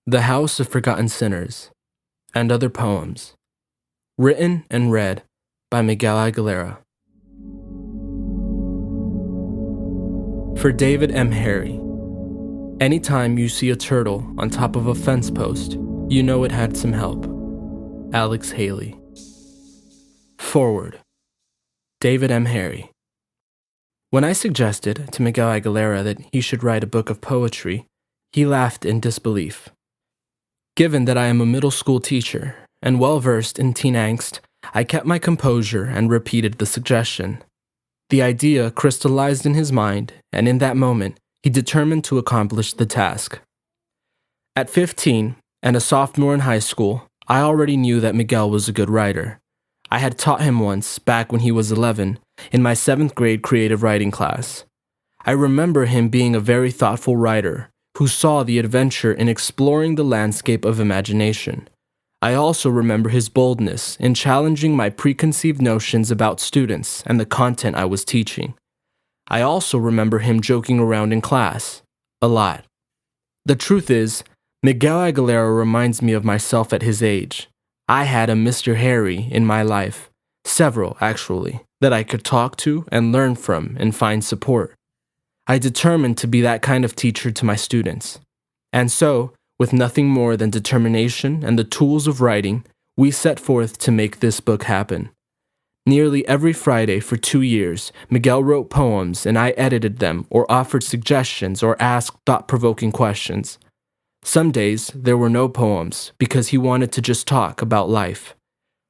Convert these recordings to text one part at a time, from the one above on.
The House of Forgotten Sinners, and Other Poems, written and read by Miguel Aguilera. For David M. Harry. Anytime you see a turtle on top of a fence post, you know it had some help. Alex Haley. Forward. David M. Harry. When I suggested to Miguel Aguilera that he should write a book of poetry, he laughed in disbelief. Given that I am a middle school teacher and well-versed in teen angst, I kept my composure and repeated the suggestion. The idea crystallized in his mind, and in that moment, he determined to accomplish the task. At 15, and a sophomore in high school, I already knew that Miguel was a good writer. I had taught him once, back when he was 11, in my 7th grade creative writing class. I remember him being a very thoughtful writer, who saw the adventure in exploring the landscape of imagination. I also remember his boldness in challenging my preconceived notions about students and the content I was teaching. I also remember him joking around in class. A lot. The truth is, Miguel Aguilera reminds me of myself at his age. I had a Mr. Harry in my life, several actually, that I could talk to and learn from and find support. I determined to be that kind of teacher to my students. And so, with nothing more than determination and the tools of writing, we set forth to make this book happen. Nearly every Friday for 2 years, Miguel wrote poems and I edited them or offered suggestions or asked thought-provoking questions. Some days, there were no poems because he wanted to just talk about life.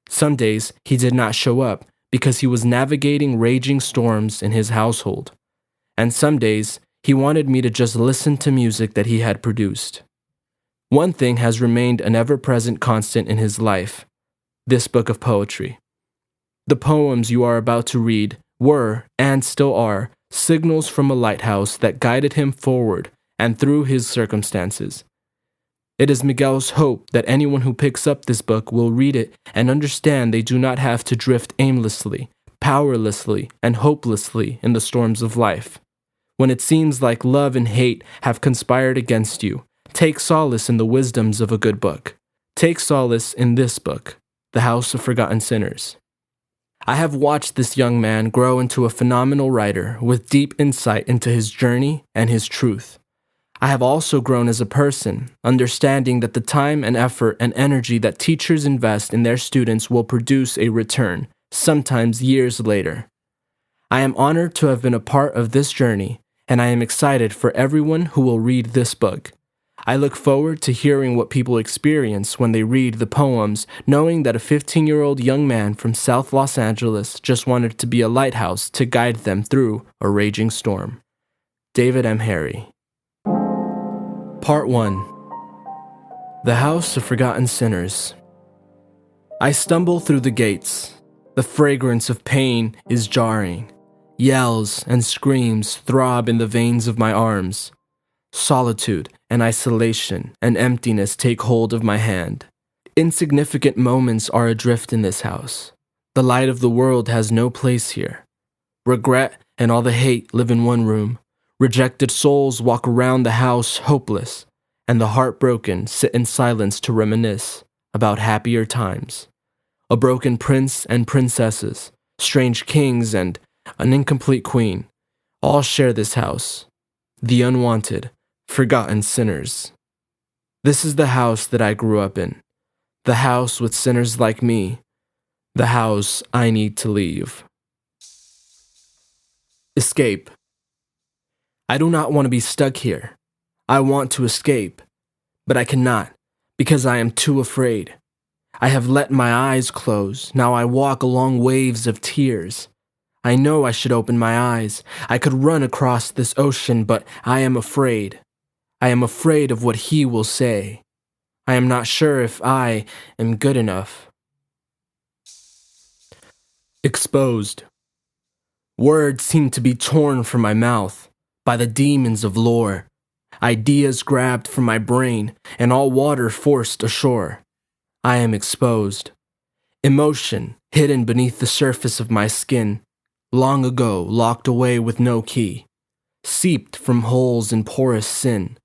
Some days, he did not show up because he was navigating raging storms in his household. And some days, he wanted me to just listen to music that he had produced. One thing has remained an ever-present constant in his life: this book of poetry. The poems you are about to read were, and still are, signals from a lighthouse that guided him forward and through his circumstances. It is Miguel's hope that anyone who picks up this book will read it and understand they do not have to drift aimlessly, powerlessly, and hopelessly in the storms of life. When it seems like love and hate have conspired against you, take solace in the wisdoms of a good book. Take solace in this book, The House of Forgotten Sinners. I have watched this young man grow into a phenomenal writer with deep insight into his journey and his truth. I have also grown as a person, understanding that the time and effort and energy that teachers invest in their students will produce a return, sometimes years later. I am honored to have been a part of this journey, and I am excited for everyone who will read this book. I look forward to hearing what people experience when they read the poems, knowing that a 15-year-old young man from South Los Angeles just wanted to be a lighthouse to guide them through a raging storm. David M. Harry. Part 1. The House of Forgotten Sinners. I stumble through the gates. The fragrance of pain is jarring. Yells and screams throb in the veins of my arms. Solitude and isolation and emptiness take hold of my hand. Insignificant moments are adrift in this house. The light of the world has no place here. Regret and all the hate live in one room. Rejected souls walk around the house hopeless, and the heartbroken sit in silence to reminisce about happier times. A broken prince and princesses, strange kings and an incomplete queen, all share this house. The unwanted, forgotten sinners. This is the house that I grew up in. The house with sinners like me. The house I need to leave. Escape. I do not want to be stuck here. I want to escape, but I cannot because I am too afraid. I have let my eyes close. Now I walk along waves of tears. I know I should open my eyes. I could run across this ocean, but I am afraid. I am afraid of what he will say. I am not sure if I am good enough. Exposed. Words seem to be torn from my mouth by the demons of lore. Ideas grabbed from my brain and all water forced ashore. I am exposed. Emotion hidden beneath the surface of my skin. Long ago locked away with no key. Seeped from holes in porous sin.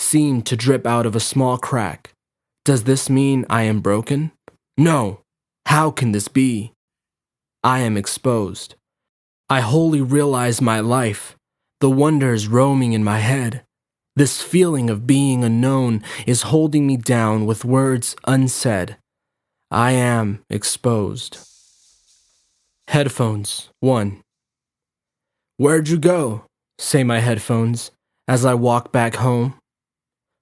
seem to drip out of a small crack. Does this mean I am broken? No. How can this be? I am exposed. I wholly realize my life, the wonders roaming in my head. This feeling of being unknown is holding me down with words unsaid. I am exposed. Headphones 1. Where'd you go? Say my headphones as I walk back home.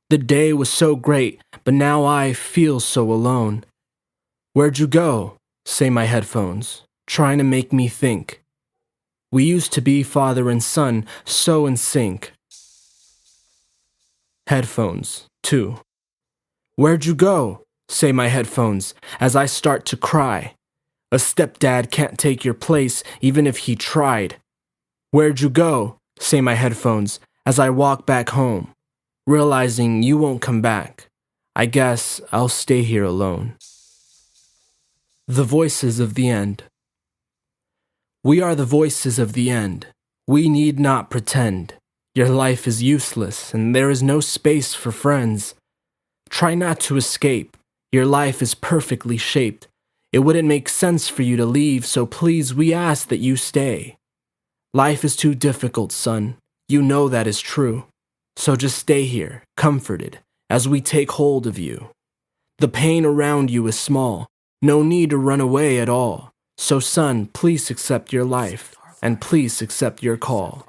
The day was so great, but now I feel so alone. Where'd you go? Say my headphones, trying to make me think. We used to be father and son, so in sync. Headphones 2. Where'd you go? Say my headphones as I start to cry. A stepdad can't take your place even if he tried. Where'd you go? Say my headphones as I walk back home, realizing you won't come back. I guess I'll stay here alone. The voices of the end. We are the voices of the end. We need not pretend. Your life is useless and there is no space for friends. Try not to escape. Your life is perfectly shaped. It wouldn't make sense for you to leave, so please we ask that you stay. Life is too difficult, son. You know that is true. So just stay here, comforted, as we take hold of you. The pain around you is small. No need to run away at all. So son, please accept your life, and please accept your call.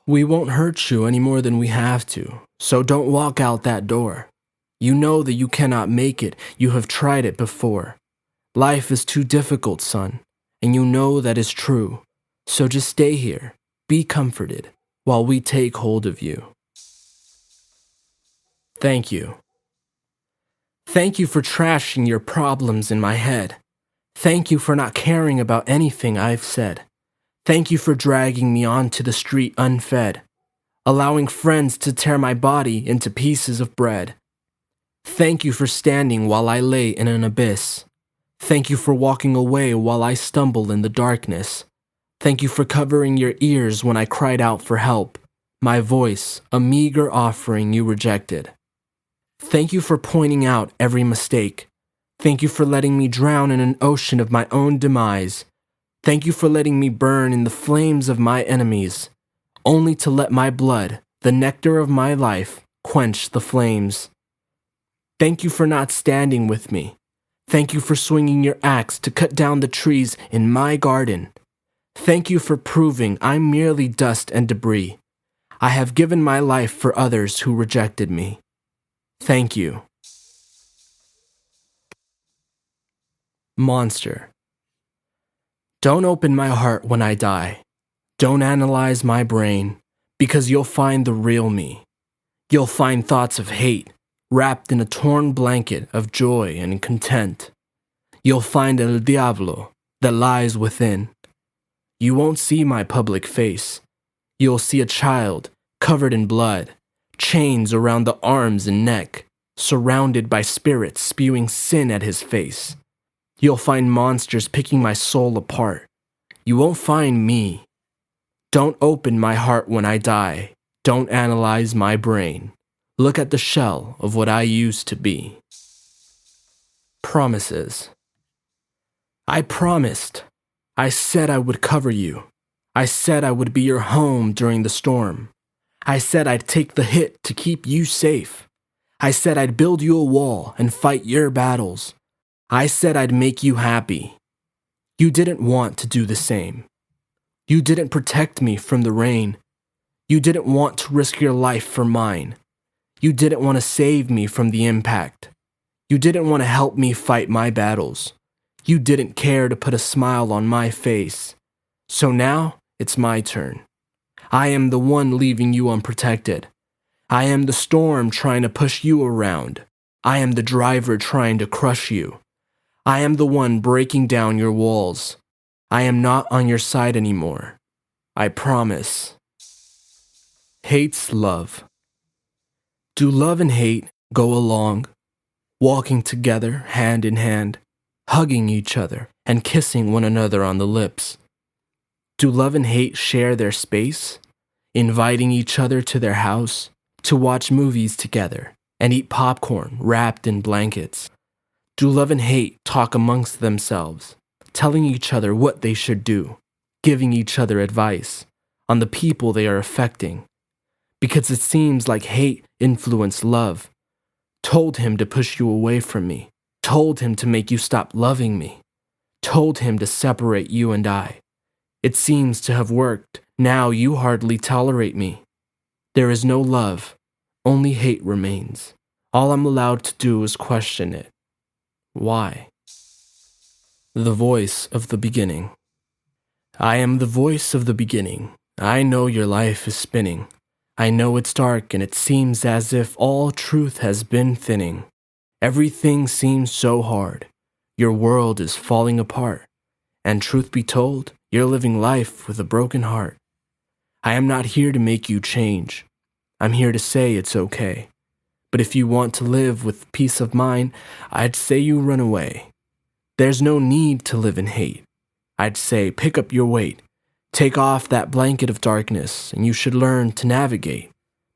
We won't hurt you any more than we have to, so don't walk out that door. You know that you cannot make it. You have tried it before. Life is too difficult, son, and you know that is true. So just stay here, be comforted, while we take hold of you. Thank you. Thank you for trashing your problems in my head. Thank you for not caring about anything I've said. Thank you for dragging me onto the street unfed, allowing friends to tear my body into pieces of bread. Thank you for standing while I lay in an abyss. Thank you for walking away while I stumble in the darkness. Thank you for covering your ears when I cried out for help, my voice, a meager offering you rejected. Thank you for pointing out every mistake. Thank you for letting me drown in an ocean of my own demise. Thank you for letting me burn in the flames of my enemies, only to let my blood, the nectar of my life, quench the flames. Thank you for not standing with me. Thank you for swinging your axe to cut down the trees in my garden. Thank you for proving I'm merely dust and debris. I have given my life for others who rejected me. Thank you. Monster. Don't open my heart when I die. Don't analyze my brain, because you'll find the real me. You'll find thoughts of hate, wrapped in a torn blanket of joy and content. You'll find el diablo that lies within. You won't see my public face. You'll see a child covered in blood, chains around the arms and neck, surrounded by spirits spewing sin at his face. You'll find monsters picking my soul apart. You won't find me. Don't open my heart when I die. Don't analyze my brain. Look at the shell of what I used to be. Promises. I promised. I said I would cover you. I said I would be your home during the storm. I said I'd take the hit to keep you safe. I said I'd build you a wall and fight your battles. I said I'd make you happy. You didn't want to do the same. You didn't protect me from the rain. You didn't want to risk your life for mine. You didn't want to save me from the impact. You didn't want to help me fight my battles. You didn't care to put a smile on my face. So now, it's my turn. I am the one leaving you unprotected. I am the storm trying to push you around. I am the driver trying to crush you. I am the one breaking down your walls. I am not on your side anymore. I promise. Hate's love. Do love and hate go along, walking together hand in hand, hugging each other and kissing one another on the lips? Do love and hate share their space, inviting each other to their house, to watch movies together and eat popcorn wrapped in blankets. Do love and hate talk amongst themselves, telling each other what they should do, giving each other advice on the people they are affecting? Because it seems like hate influenced love, told him to push you away from me, told him to make you stop loving me, told him to separate you and I. It seems to have worked. Now you hardly tolerate me. There is no love, only hate remains. All I'm allowed to do is question it. Why? The voice of the beginning. I am the voice of the beginning. I know your life is spinning. I know it's dark and it seems as if all truth has been thinning. Everything seems so hard. Your world is falling apart. And truth be told, you're living life with a broken heart. I am not here to make you change. I'm here to say it's okay. But if you want to live with peace of mind, I'd say you run away. There's no need to live in hate. I'd say pick up your weight. Take off that blanket of darkness, and you should learn to navigate.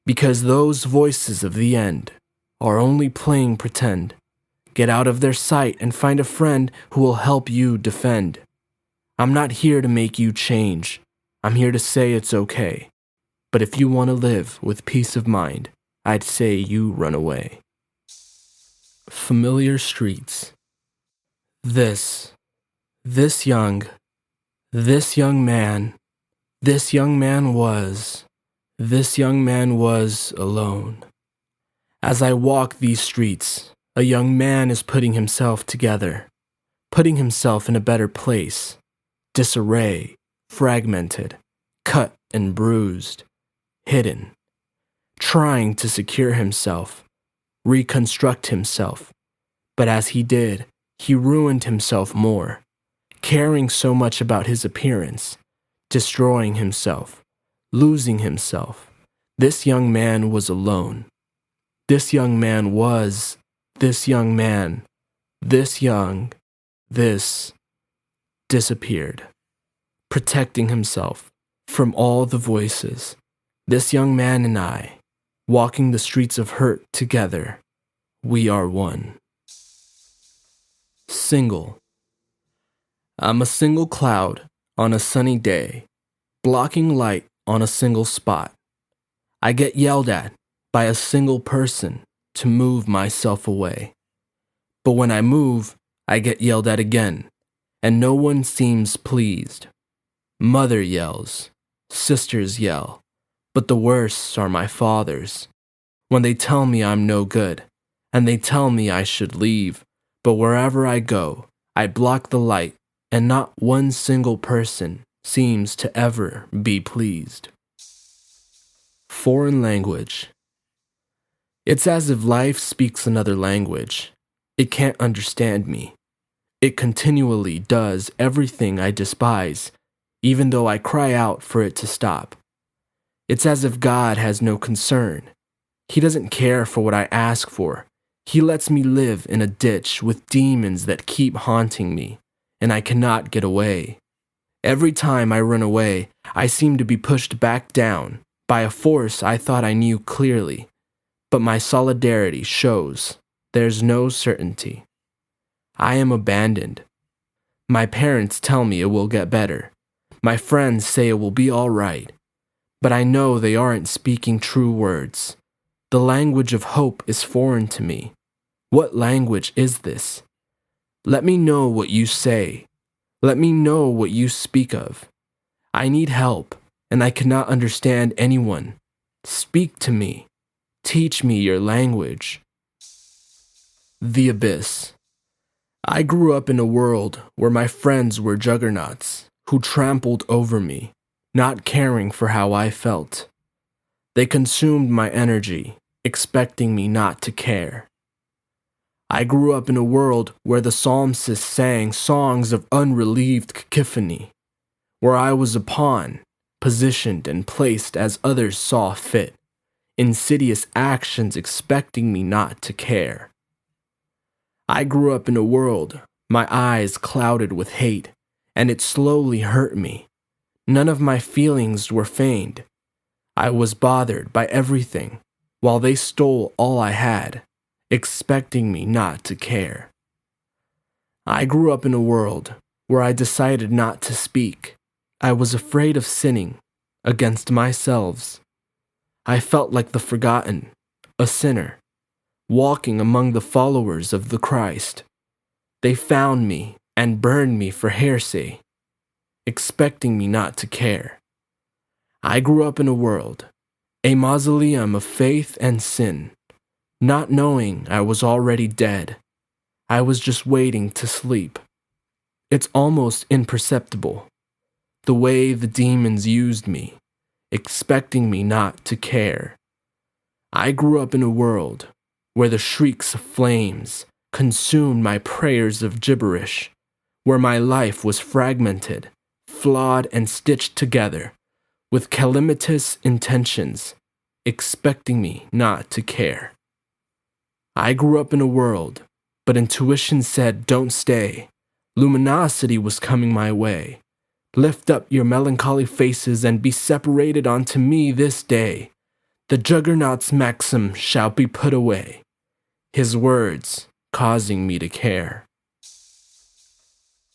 Because those voices of the end are only playing pretend. Get out of their sight and find a friend who will help you defend. I'm not here to make you change. I'm here to say it's okay. But if you want to live with peace of mind, I'd say you run away. Familiar streets. This young man was alone. As I walk these streets, a young man is putting himself together, putting himself in a better place, disarray, fragmented, cut and bruised, hidden, trying to secure himself, reconstruct himself. But as he did, he ruined himself more, caring so much about his appearance, destroying himself, losing himself. This young man was alone. This disappeared, protecting himself from all the voices. This young man and I, walking the streets of hurt together, we are one. Single. I'm a single cloud on a sunny day, blocking light on a single spot. I get yelled at by a single person to move myself away. But when I move, I get yelled at again, and no one seems pleased. Mother yells, sisters yell, but the worst are my fathers. When they tell me I'm no good, and they tell me I should leave, but wherever I go, I block the light, and not one single person seems to ever be pleased. Foreign language. It's as if life speaks another language. It can't understand me. It continually does everything I despise, even though I cry out for it to stop. It's as if God has no concern. He doesn't care for what I ask for. He lets me live in a ditch with demons that keep haunting me, and I cannot get away. Every time I run away, I seem to be pushed back down by a force I thought I knew clearly, but my solidarity shows there's no certainty. I am abandoned. My parents tell me it will get better. My friends say it will be all right, but I know they aren't speaking true words. The language of hope is foreign to me. What language is this? Let me know what you say. Let me know what you speak of. I need help, and I cannot understand anyone. Speak to me. Teach me your language. The abyss. I grew up in a world where my friends were juggernauts who trampled over me, not caring for how I felt. They consumed my energy, expecting me not to care. I grew up in a world where the psalmist sang songs of unrelieved cacophony, where I was a pawn, positioned and placed as others saw fit, insidious actions expecting me not to care. I grew up in a world, my eyes clouded with hate, and it slowly hurt me. None of my feelings were feigned. I was bothered by everything, while they stole all I had, expecting me not to care. I grew up in a world where I decided not to speak. I was afraid of sinning against myself. I felt like the forgotten, a sinner, walking among the followers of the Christ. They found me and burned me for heresy, expecting me not to care. I grew up in a world, a mausoleum of faith and sin, not knowing I was already dead. I was just waiting to sleep. It's almost imperceptible, the way the demons used me, expecting me not to care. I grew up in a world where the shrieks of flames consumed my prayers of gibberish, where my life was fragmented, flawed, and stitched together with calamitous intentions, expecting me not to care. I grew up in a world, but intuition said, don't stay. Luminosity was coming my way. Lift up your melancholy faces and be separated unto me this day. The juggernaut's maxim shall be put away, his words causing me to care.